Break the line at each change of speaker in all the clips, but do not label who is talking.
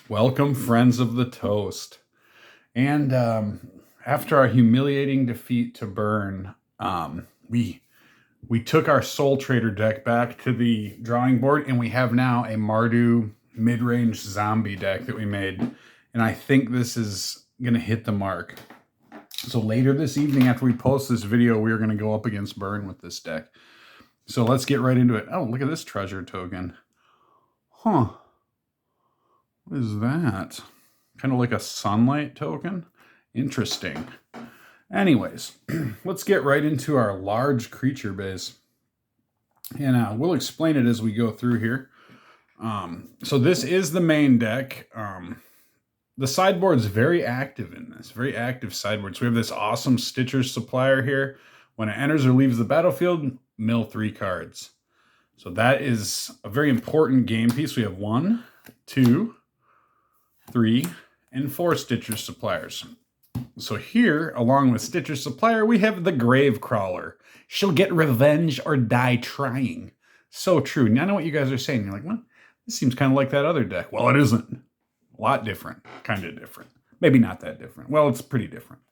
Welcome, friends of the toast. And after our humiliating defeat to Burn, we took our Soul Trader deck back to the drawing board, and we have now a Mardu mid-range zombie deck that we made. And I think this is going to hit the mark. So later this evening, after we post this video, we are going to go up against Burn with this deck. So let's get right into it. Oh, look at this treasure token. Huh. What is that? Kind of like a sunlight token? Interesting. Anyways, let's get right into our large creature base. And we'll explain it as we go through here. So this is the main deck. The sideboard is very active in this. Very active sideboard. So we have this awesome Stitcher's Supplier here. When it enters or leaves the battlefield, mill 3 cards. So that is a very important game piece. We have 1, 2, 3, and 4 Stitcher Suppliers. So here, along with Stitcher Supplier, we have the Grave Crawler. She'll get revenge or die trying. So true. And I know what you guys are saying. You're like, well, this seems kind of like that other deck. Well, it isn't. A lot different. Kind of different. Maybe not that different. Well, it's pretty different.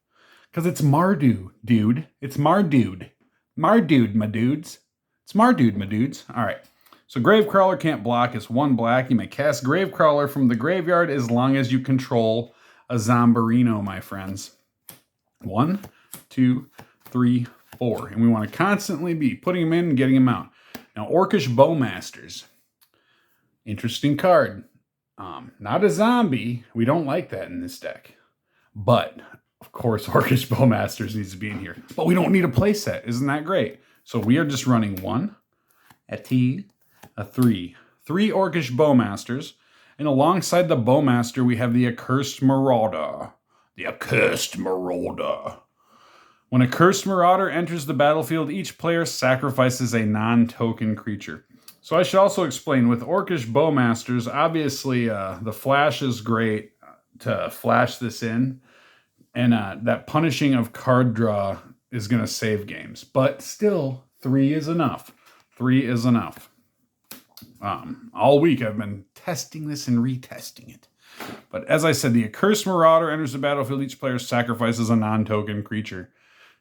Because it's Mardu, dude. It's Mardude. Mardude, my dudes. It's Mardude, my dudes. All right. So Gravecrawler can't block. It's 1 black. You may cast Gravecrawler from the graveyard as long as you control a Zombarino, my friends. 1, 2, 3, 4. And we want to constantly be putting them in and getting them out. Now, Orcish Bowmasters. Interesting card. Not a zombie. We don't like that in this deck. But, of course, Orcish Bowmasters needs to be in here. But we don't need a playset. Isn't that great? So we are just running 1, a 2, a 3. 3 Orcish Bowmasters. And alongside the Bowmaster, we have the Accursed Marauder. The Accursed Marauder. When Accursed Marauder enters the battlefield, each player sacrifices a non-token creature. So I should also explain, with Orcish Bowmasters, obviously the flash is great to flash this in. And that punishing of card draw is going to save games. But still, 3 is enough. 3 is enough. All week I've been testing this and retesting it. But as I said, the Accursed Marauder enters the battlefield. Each player sacrifices a non-token creature.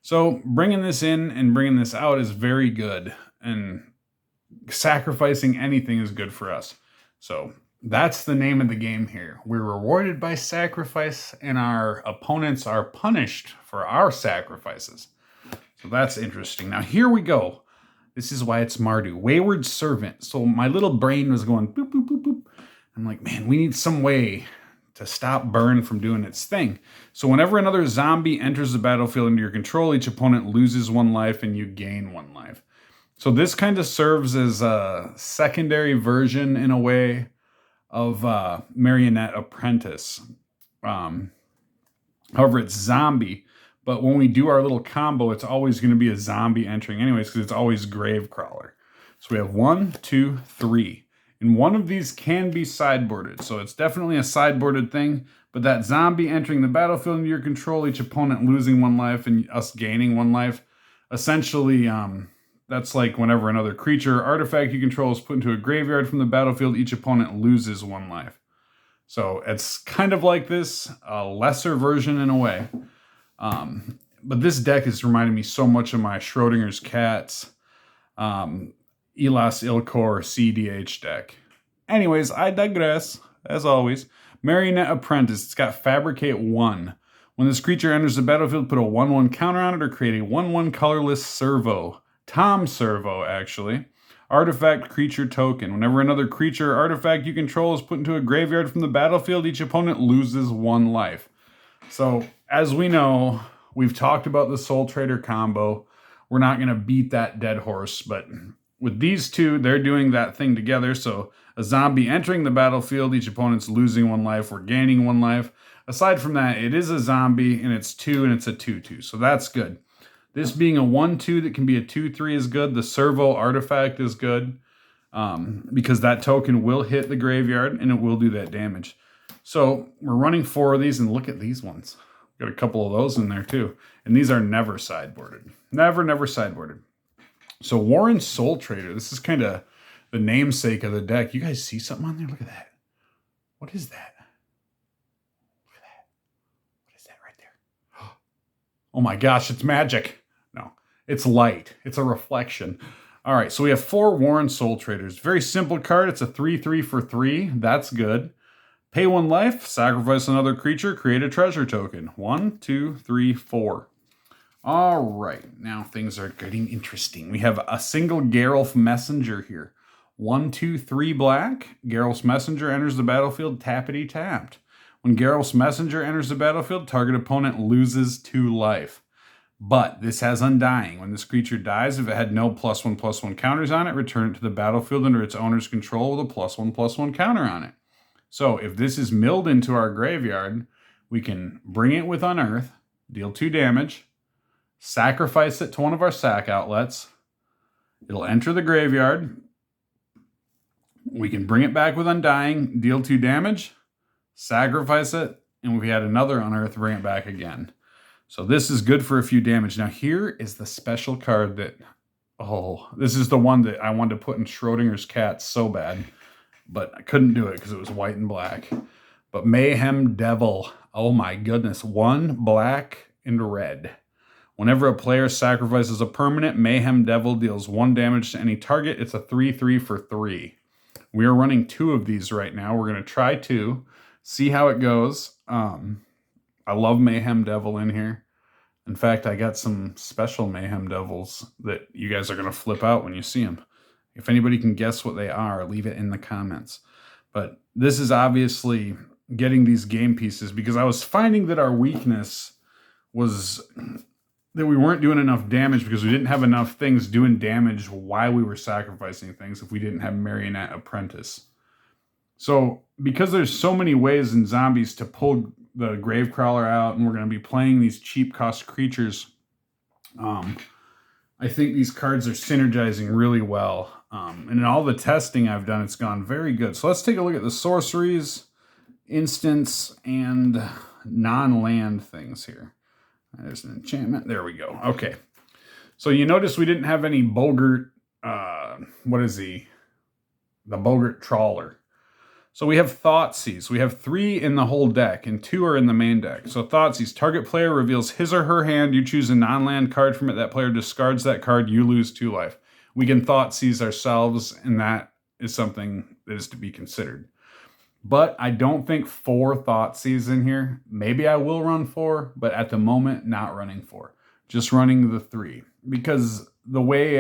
So bringing this in and bringing this out is very good. And sacrificing anything is good for us. So that's the name of the game here. We're rewarded by sacrifice, and our opponents are punished for our sacrifices. So that's interesting. Now here we go. This is why it's Mardu. Wayward Servant. So my little brain was going boop, boop, boop, boop. I'm like, man, we need some way to stop Burn from doing its thing. So whenever another zombie enters the battlefield under your control, each opponent loses 1 life and you gain 1 life. So this kind of serves as a secondary version, in a way, of Marionette Apprentice. However, it's zombie. But when we do our little combo, it's always going to be a zombie entering anyways, because it's always Gravecrawler. So we have 1, 2, 3. And one of these can be sideboarded. So it's definitely a sideboarded thing. But that zombie entering the battlefield under your control, each opponent losing 1 life and us gaining 1 life. Essentially, that's like whenever another creature or artifact you control is put into a graveyard from the battlefield, each opponent loses 1 life. So it's kind of like this, a lesser version in a way. But this deck is reminding me so much of my Schrodinger's Cats, Elas Ilkor CDH deck. Anyways, I digress, as always. Marionette Apprentice. It's got Fabricate 1. When this creature enters the battlefield, put a 1/1 counter on it or create a 1/1 colorless servo. Tom Servo, actually. Artifact creature token. Whenever another creature or artifact you control is put into a graveyard from the battlefield, each opponent loses 1 life. So, as we know, we've talked about the Soul Trader combo. We're not going to beat that dead horse, but with these two, they're doing that thing together. So, a zombie entering the battlefield, each opponent's losing 1 life, we're gaining 1 life. Aside from that, it is a zombie, and it's 2, and it's a 2/2, so that's good. This being a 1/2 that can be a 2/3 is good. The Servo artifact is good because that token will hit the graveyard, and it will do that damage. So we're running 4 of these, and look at these ones. Got a couple of those in there too. And these are never sideboarded. Never sideboarded. So Warren Soul Trader, this is kind of the namesake of the deck. You guys see something on there? Look at that. What is that? Oh my gosh, it's magic. No, it's light. It's a reflection. All right, so we have 4 Warren Soul Traders. Very simple card. It's a 3/3 for 3. That's good. Pay 1 life, sacrifice another creature, create a treasure token. 1, 2, 3, 4. All right, now things are getting interesting. We have a single Geralf Messenger here. 1, 2, 3 black. Geralf's Messenger enters the battlefield tappity tapped. When Geralf's Messenger enters the battlefield, target opponent loses 2 life. But this has Undying. When this creature dies, if it had no +1/+1 counters on it, return it to the battlefield under its owner's control with a +1/+1 counter on it. So if this is milled into our graveyard, we can bring it with Unearth, deal 2 damage, sacrifice it to one of our sack outlets. It'll enter the graveyard. We can bring it back with Undying, deal 2 damage, sacrifice it, and if we had another Unearth, bring it back again. So this is good for a few damage. Now here is the special card that, this is the one that I wanted to put in Schrodinger's cat so bad, but I couldn't do it because it was white and black. But Mayhem Devil, oh my goodness, 1 black and red. Whenever a player sacrifices a permanent, Mayhem Devil deals 1 damage to any target. It's a 3/3 for 3. We are running 2 of these right now. We're going to try 2, see how it goes. I love Mayhem Devil in here. In fact, I got some special Mayhem Devils that you guys are going to flip out when you see them. If anybody can guess what they are, leave it in the comments. But this is obviously getting these game pieces because I was finding that our weakness was that we weren't doing enough damage because we didn't have enough things doing damage while we were sacrificing things if we didn't have Marionette Apprentice. So because there's so many ways in zombies to pull the Gravecrawler out, and we're going to be playing these cheap cost creatures, I think these cards are synergizing really well. And in all the testing I've done, it's gone very good. So let's take a look at the sorceries, instants, and non-land things here. There's an enchantment. There we go. Okay. So you notice we didn't have any Bogart, what is he? The Bogart Trawler. So we have Thoughtseize. We have 3 in the whole deck, and 2 are in the main deck. So Thoughtseize, target player reveals his or her hand. You choose a non-land card from it. That player discards that card. You lose 2 life. We can Thoughtseize ourselves, and that is something that is to be considered. But I don't think 4 Thoughtseize in here. Maybe I will run 4, but at the moment, not running 4. Just running the 3. Because the way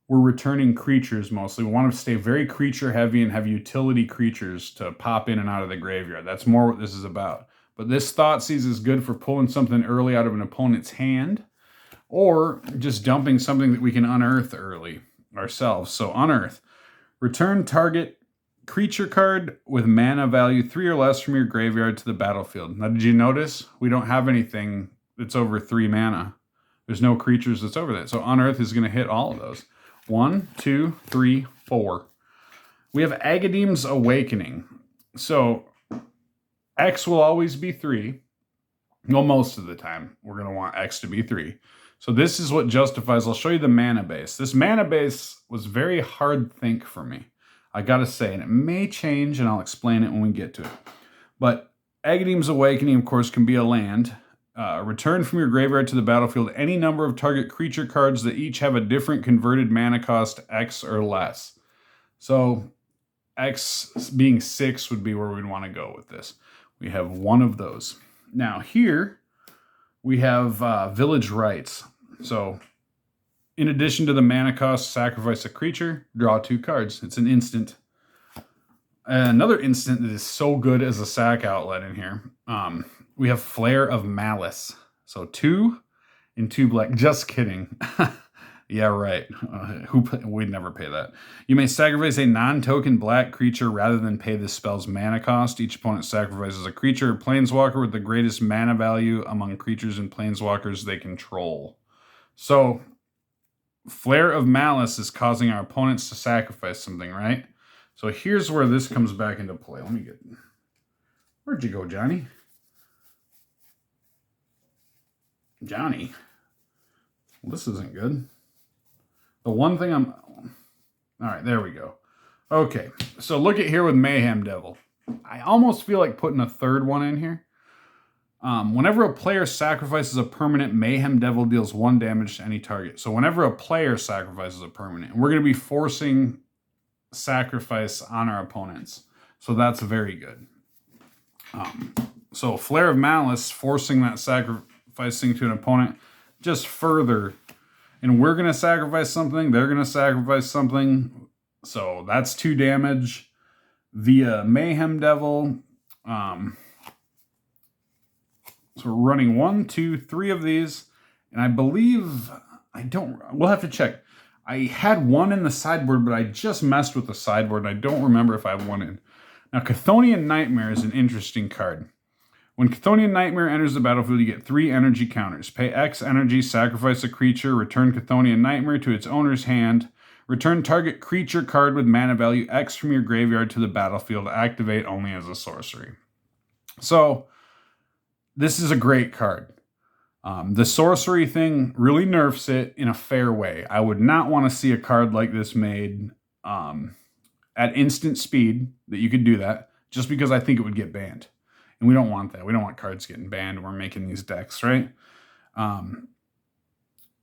we're returning creatures mostly, we want to stay very creature heavy and have utility creatures to pop in and out of the graveyard. That's more what this is about. But this Thoughtseize is good for pulling something early out of an opponent's hand, or just dumping something that we can unearth early ourselves. So Unearth. Return target creature card with mana value 3 or less from your graveyard to the battlefield. Now, did you notice we don't have anything that's over 3 mana? There's no creatures that's over that. So Unearth is going to hit all of those. 1, 2, 3, 4. We have Agadeem's Awakening. So X will always be 3. Well, most of the time, we're going to want X to be 3. So this is what justifies. I'll show you the mana base. This mana base was very hard think for me, I gotta say, and it may change, and I'll explain it when we get to it. But Agadeem's Awakening, of course, can be a land. Return from your graveyard to the battlefield any number of target creature cards that each have a different converted mana cost X or less. So X being 6 would be where we'd want to go with this. We have 1 of those. Now here we have Village Rites. So in addition to the mana cost, sacrifice a creature, draw 2 cards. It's an instant. Another instant that is so good as a sack outlet in here. We have Flare of Malice. So 2 and 2 black. Just kidding. Yeah, right. We'd never pay that. You may sacrifice a non-token black creature rather than pay the spell's mana cost. Each opponent sacrifices a creature or planeswalker with the greatest mana value among creatures and planeswalkers they control. So Flare of Malice is causing our opponents to sacrifice something, right? So here's where this comes back into play. Let me get... Where'd you go, Johnny? Johnny? Well, this isn't good. The one thing I'm... All right, there we go. Okay, so look at here with Mayhem Devil. I almost feel like putting a third one in here. Whenever a player sacrifices a permanent, Mayhem Devil deals 1 damage to any target. So whenever a player sacrifices a permanent, we're going to be forcing sacrifice on our opponents. So that's very good. So Flare of Malice, forcing that sacrificing to an opponent just further. And we're going to sacrifice something. They're going to sacrifice something. So that's 2 damage via Mayhem Devil. So we're running 1, 2, 3 of these. And I believe, we'll have to check. I had 1 in the sideboard, but I just messed with the sideboard, and I don't remember if I have 1 in. Now, Chthonian Nightmare is an interesting card. When Chthonian Nightmare enters the battlefield, you get 3 energy counters. Pay X energy, sacrifice a creature, return Chthonian Nightmare to its owner's hand, return target creature card with mana value X from your graveyard to the battlefield, activate only as a sorcery. So, this is a great card. The sorcery thing really nerfs it in a fair way. I would not want to see a card like this made at instant speed, that you could do that, just because I think it would get banned. And we don't want that. We don't want cards getting banned when we're making these decks, right?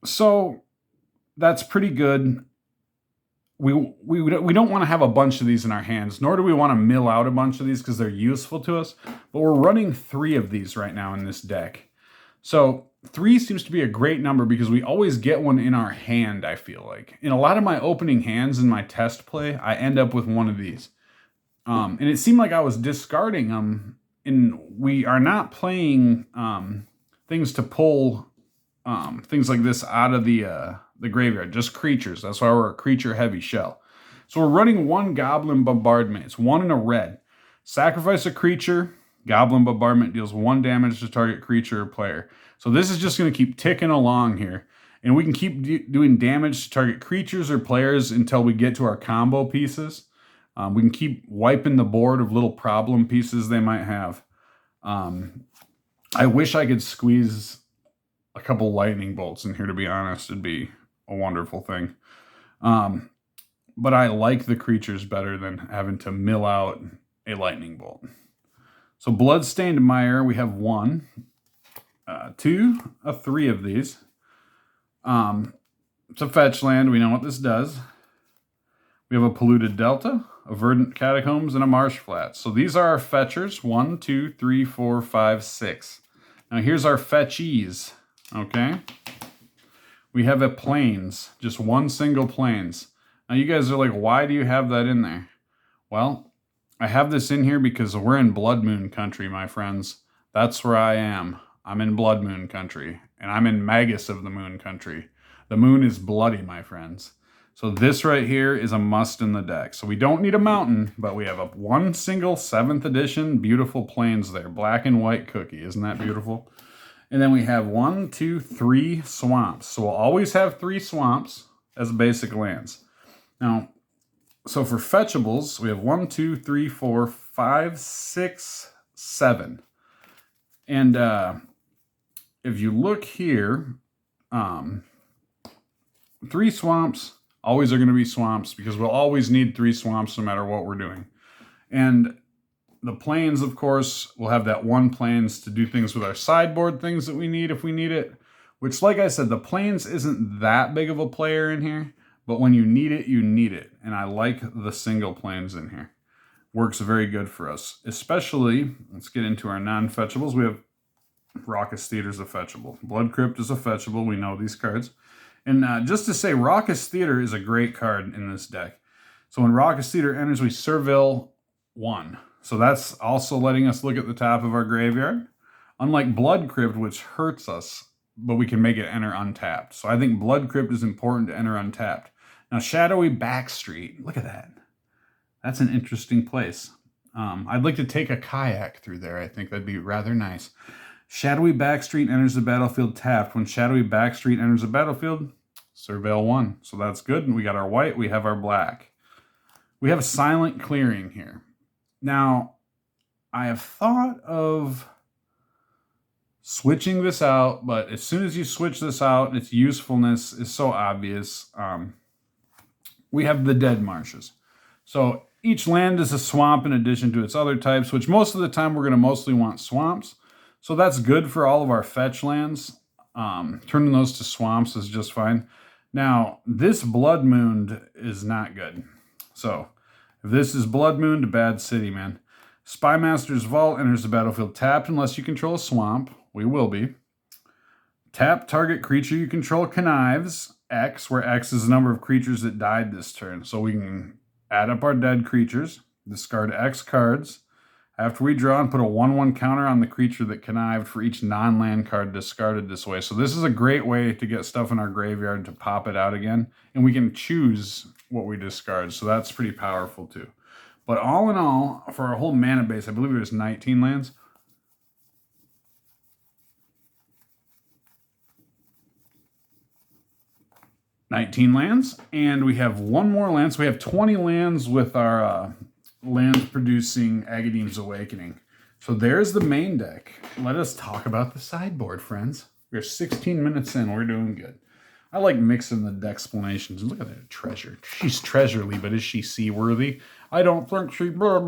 So that's pretty good. We don't want to have a bunch of these in our hands, nor do we want to mill out a bunch of these because they're useful to us. But we're running 3 of these right now in this deck. So 3 seems to be a great number because we always get one in our hand, I feel like. In a lot of my opening hands in my test play, I end up with 1 of these. And it seemed like I was discarding them, and we are not playing things to pull things like this out of the graveyard, just creatures. That's why we're a creature-heavy shell. So we're running 1 Goblin Bombardment. It's 1 in a red. Sacrifice a creature. Goblin Bombardment deals 1 damage to target creature or player. So this is just going to keep ticking along here. And we can keep doing damage to target creatures or players until we get to our combo pieces. We can keep wiping the board of little problem pieces they might have. I wish I could squeeze a couple lightning bolts in here, to be honest. It'd be a wonderful thing. But I like the creatures better than having to mill out a lightning bolt. So Bloodstained Mire, we have 1, 2, 3 of these. It's a fetch land. We know what this does. We have a Polluted Delta, a Verdant Catacombs, and a Marsh Flats. So these are our fetchers. 1, 2, 3, 4, 5, 6. Now here's our fetchies. Okay. We have a Plains, just 1 single Plains. Now you guys are like, why do you have that in there? Well, I have this in here because we're in Blood Moon country, my friends. That's where I am. I'm in Blood Moon country, and I'm in Magus of the Moon country. The moon is bloody, my friends. So this right here is a must in the deck. So we don't need a mountain, but we have a 1 single 7th edition beautiful Plains there. Black and white cookie. Isn't that beautiful? And then we have 1, 2, 3 swamps. So we'll always have 3 swamps as basic lands. Now, so for fetchables, we have 1, 2, 3, 4, 5, 6, 7. And if you look here, 3 swamps always are going to be swamps because we'll always need 3 swamps no matter what we're doing. And the plains, of course, we'll have that 1 plains to do things with our sideboard things that we need if we need it. Which, like I said, the plains isn't that big of a player in here. But when you need it, you need it. And I like the single plains in here. Works very good for us. Especially, let's get into our non-fetchables. We have Raucous Theater is a fetchable. Blood Crypt is a fetchable. We know these cards. And just to say, Raucous Theater is a great card in this deck. So when Raucous Theater enters, we Surveil 1. So that's also letting us look at the top of our graveyard. Unlike Blood Crypt, which hurts us, but we can make it enter untapped. So I think Blood Crypt is important to enter untapped. Now, Shadowy Backstreet, look at that. That's an interesting place. I'd like to take a kayak through there. I think that'd be rather nice. Shadowy Backstreet enters the battlefield tapped. When Shadowy Backstreet enters the battlefield, Surveil 1. So that's good. And we got our white, we have our black. We have Silent Clearing here. Now, I have thought of switching this out, but as soon as you switch this out, its usefulness is so obvious. We have the Dead Marshes. So each land is a swamp in addition to its other types, which most of the time we're going to mostly want swamps. So that's good for all of our fetch lands. Turning those to swamps is just fine. Now, this Blood Moon is not good. So, if this is Blood Moon, bad city, man. Spymaster's Vault enters the battlefield tapped unless you control a swamp. We will be. Tap target creature you control connives X, where X is the number of creatures that died this turn. So we can add up our dead creatures, discard X cards. After we draw and put a 1/1 counter on the creature that connived for each non-land card discarded this way. So this is a great way to get stuff in our graveyard to pop it out again. And we can choose what we discard. So that's pretty powerful too. But all in all, for our whole mana base, I believe it was 19 lands. And we have one more land. So we have 20 lands with our land producing Agadeem's Awakening. So there's the main deck. Let us talk about the sideboard, friends. We're 16 minutes in. We're doing good. I like mixing the deck explanations. Look at that treasure. She's treasurely, but is she seaworthy? I don't think she... Nope,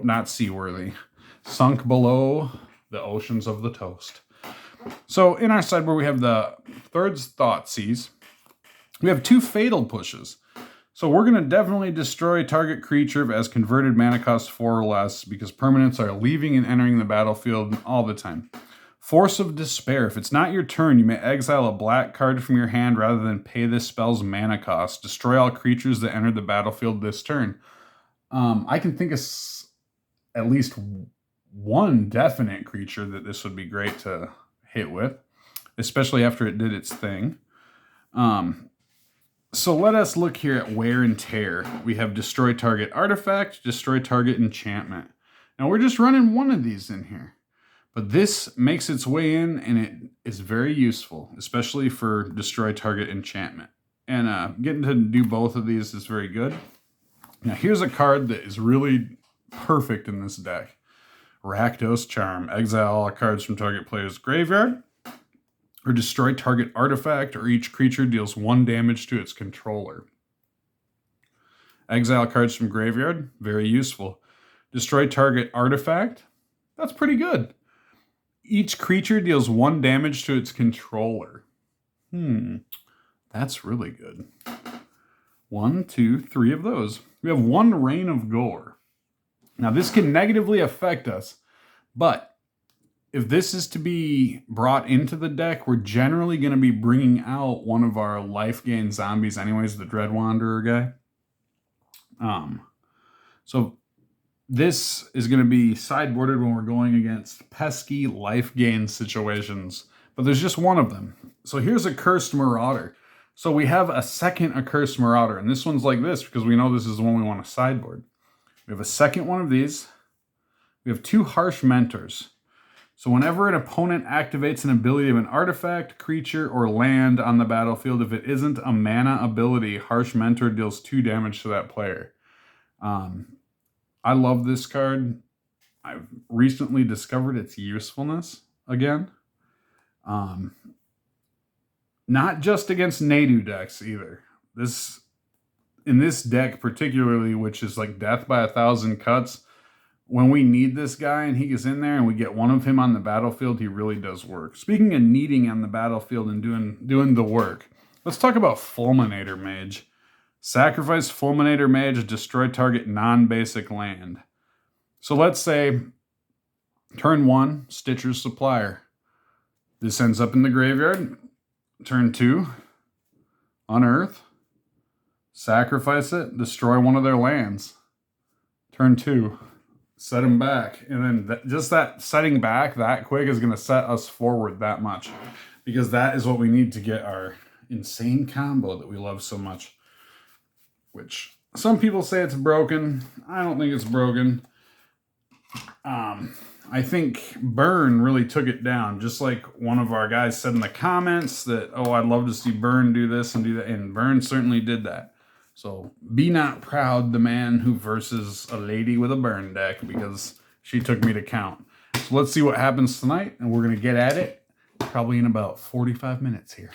not seaworthy. Sunk below the oceans of the toast. So in our sideboard, we have the Third's Thoughtseize. We have 2 Fatal Pushes. So we're going to definitely destroy target creature if it has converted mana cost 4 or less, because permanents are leaving and entering the battlefield all the time. Force of Despair. If it's not your turn, you may exile a black card from your hand rather than pay this spell's mana cost. Destroy all creatures that enter the battlefield this turn. I can think of at least one definite creature that this would be great to hit with, especially after it did its thing. So let us look here at Wear and Tear. We have Destroy Target Artifact, Destroy Target Enchantment. Now we're just running one of these in here, but this makes its way in and it is very useful, especially for Destroy Target Enchantment. And getting to do both of these is very good. Now here's a card that is really perfect in this deck. Rakdos Charm. Exile all cards from target player's graveyard, or destroy target artifact, or each creature deals 1 damage to its controller. Exile cards from graveyard, very useful. Destroy target artifact, that's pretty good. Each creature deals 1 damage to its controller. That's really good. 1, 2, 3 of those. We have 1 Reign of Gore. Now, this can negatively affect us, but if this is to be brought into the deck, we're generally going to be bringing out one of our life gain zombies anyways, the Dread Wanderer guy. So this is going to be sideboarded when we're going against pesky life gain situations, but there's just one of them. So here's Accursed Marauder. So we have a second Accursed Marauder, and this one's like this because we know this is the one we want to sideboard. We have a second one of these. We have 2 Harsh Mentors. So whenever an opponent activates an ability of an artifact, creature, or land on the battlefield, if it isn't a mana ability, Harsh Mentor deals 2 damage to that player. I love this card. I've recently discovered its usefulness again. Not just against Nadu decks either. In this deck particularly, which is like death by 1,000 cuts, when we need this guy and he gets in there and we get one of him on the battlefield, he really does work. Speaking of needing on the battlefield and doing the work, let's talk about Fulminator Mage. Sacrifice Fulminator Mage, destroy target non-basic land. So let's say turn 1, Stitcher's Supplier. This ends up in the graveyard. Turn 2, unearth. Sacrifice it, destroy one of their lands. Turn 2, set them back. And then just that setting back that quick is going to set us forward that much. Because that is what we need to get our insane combo that we love so much. Which some people say it's broken. I don't think it's broken. I think Burn really took it down. Just like one of our guys said in the comments that, oh, I'd love to see Burn do this and do that. And Burn certainly did that. So be not proud, the man who versus a lady with a burn deck, because she took me to count. So let's see what happens tonight, and we're going to get at it probably in about 45 minutes here.